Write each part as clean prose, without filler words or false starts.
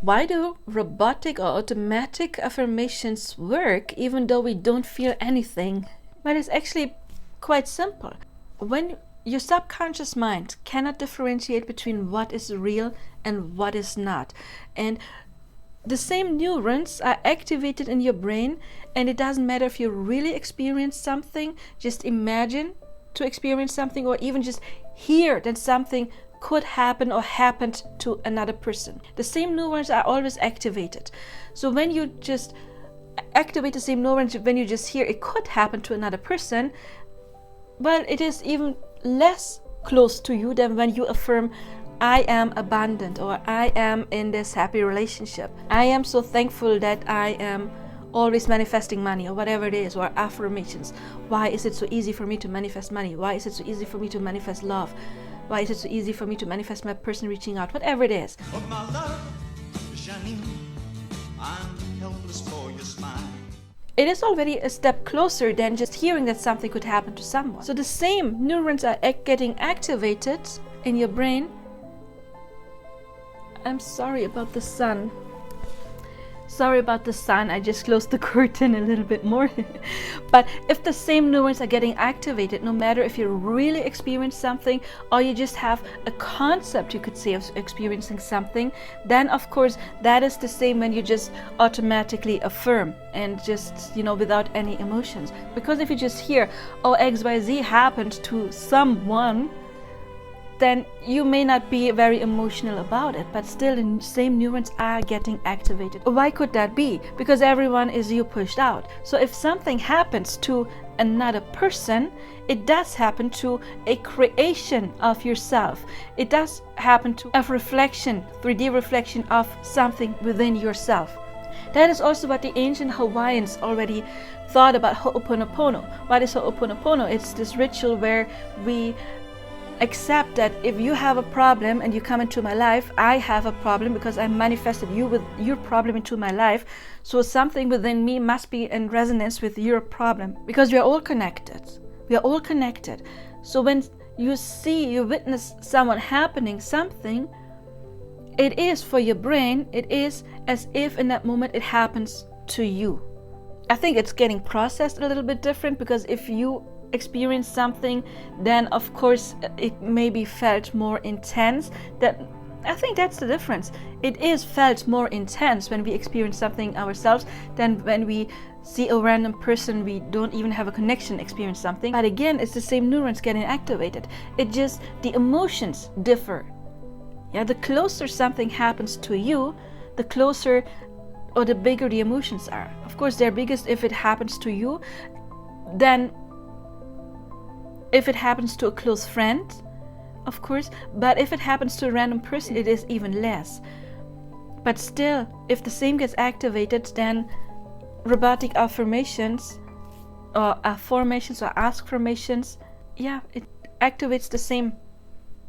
Why do robotic or automatic affirmations work even though we don't feel anything? Well, it's actually quite simple. When your subconscious mind cannot differentiate between what is real and what is not, and the same neurons are activated in your brain, and it doesn't matter if you really experience something, just imagine to experience something, or even just hear that something could happen or happened to another person. The same neurons are always activated. So when you just activate the same neurons, when you just hear it could happen to another person, well, it is even less close to you than when you affirm, I am abundant, or I am in this happy relationship. I am so thankful that I am always manifesting money, or whatever it is, or affirmations. Why is it so easy for me to manifest money? Why is it so easy for me to manifest love? Why is it so easy for me to manifest my person reaching out? Whatever it is. Oh, my love, Janine, I'm helpless for your smile. It is already a step closer than just hearing that something could happen to someone. So the same neurons are getting activated in your brain. I'm sorry about the sun. Sorry about the sun, I just closed the curtain a little bit more. But if the same neurons are getting activated, no matter if you really experience something or you just have a concept, you could say, of experiencing something, then of course that is the same when you just automatically affirm and just, without any emotions. Because if you just hear, oh, XYZ happened to someone, then you may not be very emotional about it, but still the same neurons are getting activated. Why could that be? Because everyone is you pushed out. So if something happens to another person, it does happen to a creation of yourself. It does happen to a reflection, 3D reflection of something within yourself. That is also what the ancient Hawaiians already thought about Ho'oponopono. What is Ho'oponopono? It's this ritual where we accept that if you have a problem and you come into my life, I have a problem because I manifested you with your problem into my life. So something within me must be in resonance with your problem, because we are all connected. We are all connected. So when you witness someone happening something, it is for your brain, it is as if in that moment it happens to you. I think it's getting processed a little bit different, because if you experience something, then of course it may be felt more intense. I think that's the difference. It is felt more intense when we experience something ourselves than when we see a random person we don't even have a connection experience something. But again, it's the same neurons getting activated. It just, the emotions differ. Yeah, the closer something happens to you, the closer or the bigger the emotions are. Of course, they're biggest if it happens to you. Then if it happens to a close friend, of course, but if it happens to a random person, it is even less. But still, if the same gets activated, then robotic affirmations or affirmations or askformations, it activates the same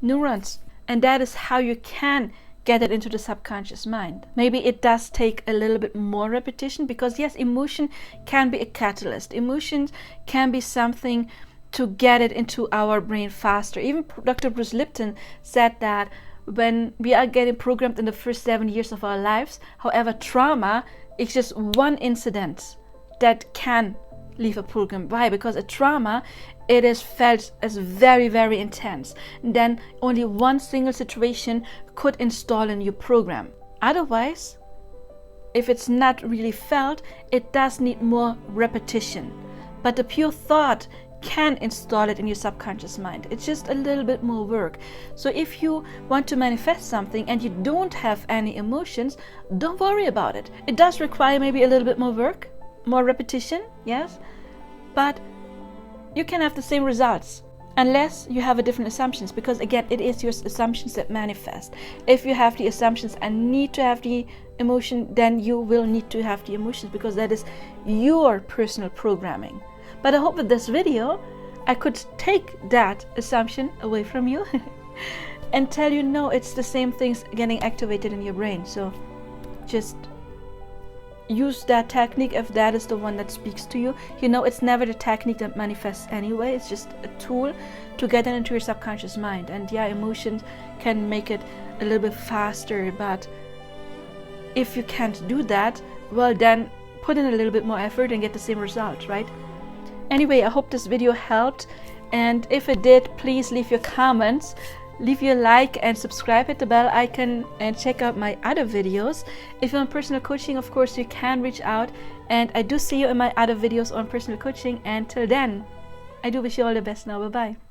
neurons. And that is how you can get it into the subconscious mind. Maybe it does take a little bit more repetition, because yes, emotion can be a catalyst. Emotions can be something to get it into our brain faster. Even Dr. Bruce Lipton said that when we are getting programmed in the first 7 years of our lives, however, trauma is just one incident that can leave a program. Why? Because a trauma, it is felt as very, very intense. And then only one single situation could install a new program. Otherwise, if it's not really felt, it does need more repetition. But the pure thought can install it in your subconscious mind. It's just a little bit more work. So if you want to manifest something and you don't have any emotions, don't worry about it. It does require maybe a little bit more work, more repetition, yes, but you can have the same results unless you have a different assumptions, because again, it is your assumptions that manifest. If you have the assumptions and need to have the emotion, then you will need to have the emotions, because that is your personal programming. But I hope with this video I could take that assumption away from you and tell you, no, it's the same things getting activated in your brain. So just use that technique if that is the one that speaks to you. It's never the technique that manifests anyway. It's just a tool to get it into your subconscious mind. And emotions can make it a little bit faster, but If you can't do that, well then put in a little bit more effort and get the same result, right? Anyway, I hope this video helped, and if it did, please leave your comments, leave your like and subscribe, hit the bell icon, and check out my other videos. If you want personal coaching, of course you can reach out, and I do see you in my other videos on personal coaching. And till then, I do wish you all the best now. Bye bye.